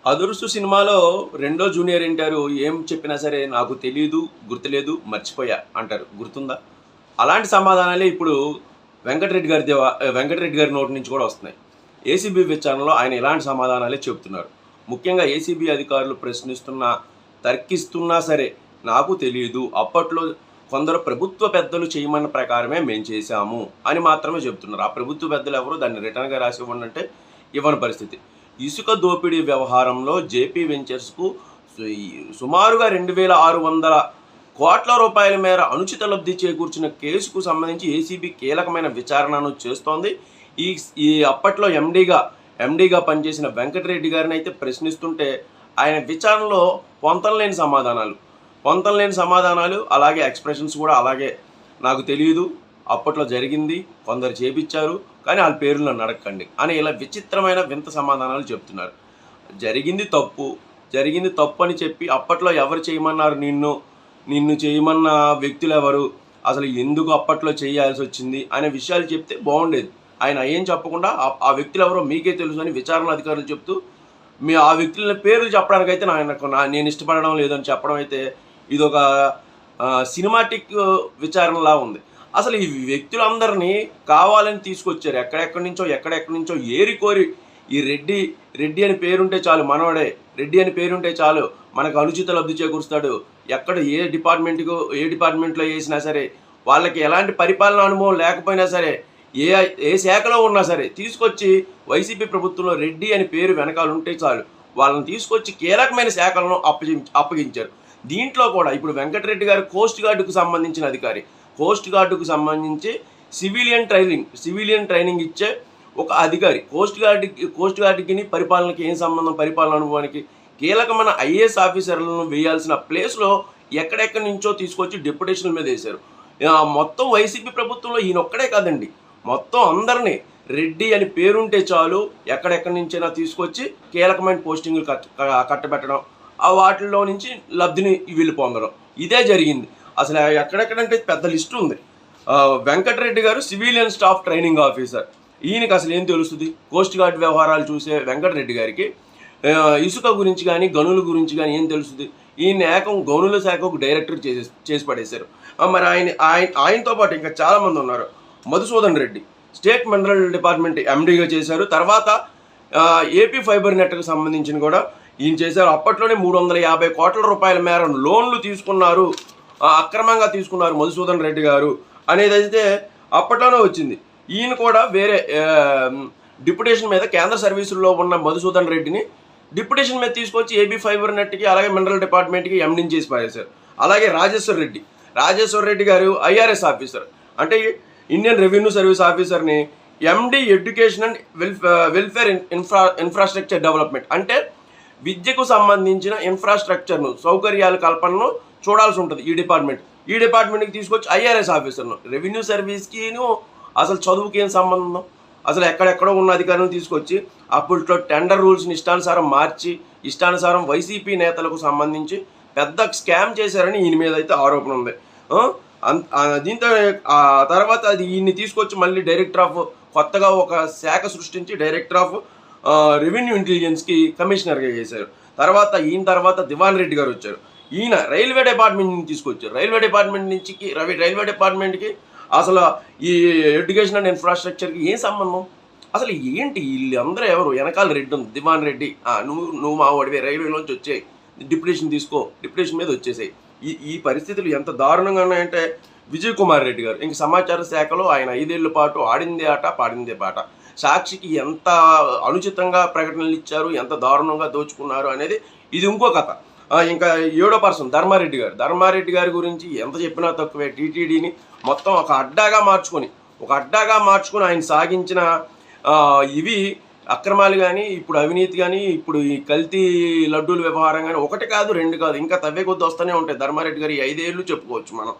'అదుర్సు' సినిమాలో రెండో జూనియర్ ఎన్టీఆర్ ఏం చెప్పినా సరే నాకు తెలీదు, గుర్తులేదు, మర్చిపోయా అంటారు. గుర్తుందా? అలాంటి సమాధానాలే ఇప్పుడు వెంకటరెడ్డి గారి నోటి నుంచి కూడా వస్తున్నాయి. ఏసీబీ విచారణలో ఆయన ఇలాంటి సమాధానాలే చెబుతున్నారు. ముఖ్యంగా ఏసీబీ అధికారులు ప్రశ్నిస్తున్నా, తర్కిస్తున్నా సరే నాకు తెలీదు, అప్పట్లో కొందరు ప్రభుత్వ పెద్దలు చేయమన్న ప్రకారమే మేము చేశాము అని మాత్రమే చెబుతున్నారు. ఆ ప్రభుత్వ పెద్దలు ఎవరు దాన్ని రిటర్న్గా రాసి ఇవ్వండి అంటే ఇవ్వని పరిస్థితి. ఇసుక దోపిడీ వ్యవహారంలో జేపీ వెంచర్స్కు సుమారుగా 2600 కోట్ల రూపాయల మేర అనుచిత లబ్ధి చేకూర్చిన కేసుకు సంబంధించి ఏసీబీ కీలకమైన విచారణను చేస్తోంది. ఈ ఈ అప్పట్లో ఎండీగా పనిచేసిన వెంకటరెడ్డి గారిని అయితే ప్రశ్నిస్తుంటే ఆయన విచారణలో పొంతనలేని సమాధానాలు అలాగే ఎక్స్ప్రెషన్స్ కూడా అలాగే నాకు తెలియదు, అప్పట్లో జరిగింది, కొందరు చేపించారు, కానీ వాళ్ళ పేర్లు నన్ను అడగండి అని ఇలా విచిత్రమైన వింత సమాధానాలు చెప్తున్నారు. జరిగింది తప్పు అని చెప్పి అప్పట్లో ఎవరు చేయమన్నారు, నిన్ను చేయమన్న వ్యక్తులు ఎవరు, అసలు ఎందుకు అప్పట్లో చేయాల్సి వచ్చింది అనే విషయాలు చెప్తే బాగుండేది. ఆయన ఏం చెప్పకుండా ఆ వ్యక్తులు ఎవరో మీకే తెలుసు అని విచారణ అధికారులు చెప్తూ ఆ వ్యక్తుల పేర్లు చెప్పడానికైతే నేను ఇష్టపడడం లేదని చెప్పడం అయితే ఇదొక సినిమాటిక్ విచారణలా ఉంది. అసలు ఈ వ్యక్తులందరినీ కావాలని తీసుకొచ్చారు. ఎక్కడెక్కడి నుంచో ఏరికోరి ఈ రెడ్డి అని పేరుంటే చాలు, మనవడే రెడ్డి అని పేరుంటే చాలు మనకు అనుచిత లబ్ధి చేకూరుస్తాడు, ఎక్కడ ఏ డిపార్ట్మెంట్లో వేసినా సరే, వాళ్ళకి ఎలాంటి పరిపాలన అనుభవం లేకపోయినా సరే, ఏ శాఖలో ఉన్నా సరే తీసుకొచ్చి వైసీపీ ప్రభుత్వంలో రెడ్డి అని పేరు వెనకాల ఉంటే చాలు వాళ్ళని తీసుకొచ్చి కీలకమైన శాఖలను అప్పగించారు. దీంట్లో కూడా ఇప్పుడు వెంకటరెడ్డి గారు కోస్ట్ గార్డుకు సంబంధించిన అధికారి. కోస్ట్ గార్డుకు సంబంధించి సివిలియన్ ట్రైనింగ్ ఇచ్చే ఒక అధికారి. కోస్ట్ గార్డుకి పరిపాలనకి ఏం సంబంధం, పరిపాలన అనుభవానికి కీలకమైన ఐఏఎస్ ఆఫీసర్లను వేయాల్సిన ప్లేస్లో ఎక్కడెక్కడి నుంచో తీసుకొచ్చి డెప్యుటేషన్ల మీద వేశారు. మొత్తం వైసీపీ ప్రభుత్వంలో ఈయన ఒక్కడే కాదండి, మొత్తం అందరినీ రెడ్డి అని పేరుంటే చాలు ఎక్కడెక్కడి నుంచైనా తీసుకొచ్చి కీలకమైన పోస్టింగ్లు కట్టబెట్టడం, ఆ వాటిల్లో నుంచి లబ్ధిని వీళ్ళు పొందడం, ఇదే జరిగింది. అసలు ఎక్కడెక్కడంటే పెద్ద లిస్టు ఉంది. వెంకటరెడ్డి గారు సివిలియన్ స్టాఫ్ ట్రైనింగ్ ఆఫీసర్. ఈయనకి అసలు ఏం తెలుస్తుంది? కోస్ట్ గార్డ్ వ్యవహారాలు చూసే వెంకటరెడ్డి గారికి ఇసుక గురించి కానీ గనుల గురించి కానీ ఏం తెలుస్తుంది? ఈయన ఏకం గనుల శాఖకు డైరెక్టర్ చేసి పడేశారు. మరి ఆయనతో పాటు ఇంకా చాలామంది ఉన్నారు. Madhusudan Reddy state mineral department ఎండీగా చేశారు. తర్వాత ఏపీ ఫైబర్ నెట్కి సంబంధించిన కూడా ఈయన చేశారు. అప్పట్లోనే 350 కోట్ల రూపాయల మేర లోన్లు తీసుకున్నారు, అక్రమంగా తీసుకున్నారు మధుసూదన్ రెడ్డి గారు అనేది అయితే అప్పట్లోనే వచ్చింది. ఈయన కూడా వేరే డిప్యుటేషన్ మీద కేంద్ర సర్వీసుల్లో ఉన్న మధుసూదన్ రెడ్డిని డిప్యుటేషన్ మీద తీసుకొచ్చి ఏపీ ఫైబర్ నెట్కి అలాగే మినరల్ డిపార్ట్మెంట్కి ఎండీ చేసి పారేశారు. అలాగే రాజేశ్వర్ రెడ్డి గారు ఐఆర్ఎస్ ఆఫీసర్, అంటే ఇండియన్ రెవెన్యూ సర్వీస్ ఆఫీసర్ని MD education and welfare infrastructure development, అంటే విద్యకు సంబంధించిన ఇన్ఫ్రాస్ట్రక్చర్ను సౌకర్యాల కల్పనను చూడాల్సి ఉంటుంది ఈ డిపార్ట్మెంట్కి తీసుకొచ్చి ఐఆర్ఎస్ ఆఫీసర్ను. రెవెన్యూ సర్వీస్కిను అసలు చదువుకి ఏం సంబంధం? అసలు ఎక్కడెక్కడో ఉన్న అధికారులను తీసుకొచ్చి అప్పట్లో టెండర్ రూల్స్ని ఇష్టానుసారం మార్చి ఇష్టానుసారం వైసీపీ నేతలకు సంబంధించి పెద్ద స్కామ్ చేశారని ఈయన మీద అయితే ఆరోపణ ఉంది. దీంతో ఆ తర్వాత అది ఈయన్ని తీసుకొచ్చి మళ్ళీ కొత్తగా ఒక శాఖ సృష్టించి డైరెక్టర్ ఆఫ్ రెవెన్యూ ఇంటెలిజెన్స్కి కమిషనర్గా చేశారు. ఈయన తర్వాత దివాన్ రెడ్డి గారు వచ్చారు. ఈయన రైల్వే డిపార్ట్మెంట్ని తీసుకొచ్చారు. రైల్వే డిపార్ట్మెంట్కి అసలు ఈ ఎడ్యుకేషన్ అండ్ ఇన్ఫ్రాస్ట్రక్చర్కి ఏం సంబంధం? అసలు ఏంటి వీళ్ళందరూ ఎవరు? వెనకాల రెడ్డి ఉంది, దివాన్ రెడ్డి. నువ్వు మా వాడివే, రైల్వేలోంచి వచ్చేయి, డిప్యుటేషన్ మీద వచ్చేసాయి. ఈ పరిస్థితులు ఎంత దారుణంగా ఉన్నాయంటే విజయ్ కుమార్ రెడ్డి గారు ఇంక సమాచార శాఖలో ఆయన 5 ఏళ్ల పాటు ఆడిందే ఆట పాడిందే పాట. సాక్షికి ఎంత అనుచితంగా ప్రకటనలు ఇచ్చారు, ఎంత దారుణంగా దోచుకున్నారు అనేది ఇది ఇంకో కథ. ఇంకా 7వ పర్సన్ ధర్మారెడ్డి గారి గురించి ఎంత చెప్పినా తక్కువే. టీటీడీని మొత్తం ఒక అడ్డాగా మార్చుకొని ఆయన సాగించిన ఇవి అక్రమాలు కానీ, ఇప్పుడు అవినీతి కానీ, ఇప్పుడు ఈ కల్తీ లడ్డూల వ్యవహారం కానీ ఒకటి కాదు, 2 కాదు, ఇంకా తవ్వే కొద్ది వస్తూనే ఉంటాయి. ధర్మారెడ్డి గారు 5 ఏళ్ళు చెప్పుకోవచ్చు మనం.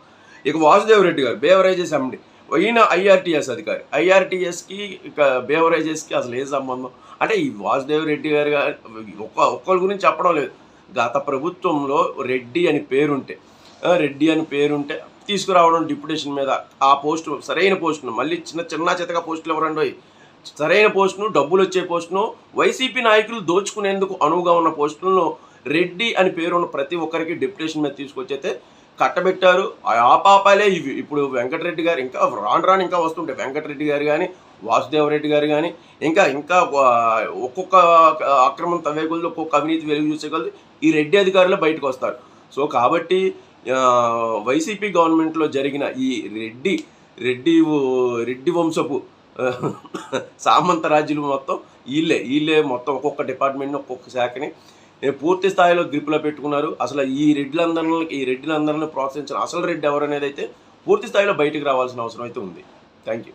ఇక వాసుదేవ్ రెడ్డి గారు బేవరేజెస్ ఎండి, ఈయన ఐఆర్టీఎస్ అధికారి. ఐఆర్టీఎస్కి ఇక బేవరేజెస్కి అసలు ఏ సంబంధం? అంటే ఈ వాసుదేవ్ రెడ్డి గారు ఒక్కరి గురించి చెప్పడం లేదు. గత ప్రభుత్వంలో రెడ్డి అని పేరుంటే తీసుకురావడం డిప్యుటేషన్ మీద, ఆ పోస్టు సరైన పోస్టును మళ్ళీ చిన్న చితగా పోస్టులు ఎవరండి సరైన పోస్టును, డబ్బులు వచ్చే పోస్టును, వైసీపీ నాయకులు దోచుకునేందుకు అనువుగా ఉన్న పోస్టులను రెడ్డి అని పేరున్న ప్రతి ఒక్కరికి డిప్యుటేషన్ మీద తీసుకొచ్చైతే కట్టబెట్టారు. ఆ పాపాలే ఇవి. ఇప్పుడు వెంకటరెడ్డి గారు ఇంకా రాను ఇంకా వస్తుంటాయి. వెంకటరెడ్డి గారు కానీ, వాసుదేవరెడ్డి గారు కానీ, ఇంకా ఒక్కొక్క అక్రమం తవ్వేకొలది, ఒక్కొక్క అవినీతి వెలుగు చూసే కొలది ఈ రెడ్డి అధికారులే బయటకు వస్తారు. సో కాబట్టి వైసీపీ గవర్నమెంట్లో జరిగిన ఈ రెడ్డి వంశపు సామంత రాజ్యులు మొత్తం వీళ్ళే మొత్తం ఒక్కొక్క డిపార్ట్మెంట్ని, ఒక్కొక్క శాఖని పూర్తి స్థాయిలో గ్రిప్లో పెట్టుకున్నారు. అసలు ఈ రెడ్డిలందరినీ ప్రోత్సహించిన అసలు రెడ్డి ఎవరు అనేది అయితే పూర్తి స్థాయిలో బయటకు రావాల్సిన అవసరం అయితే ఉంది. Thank you.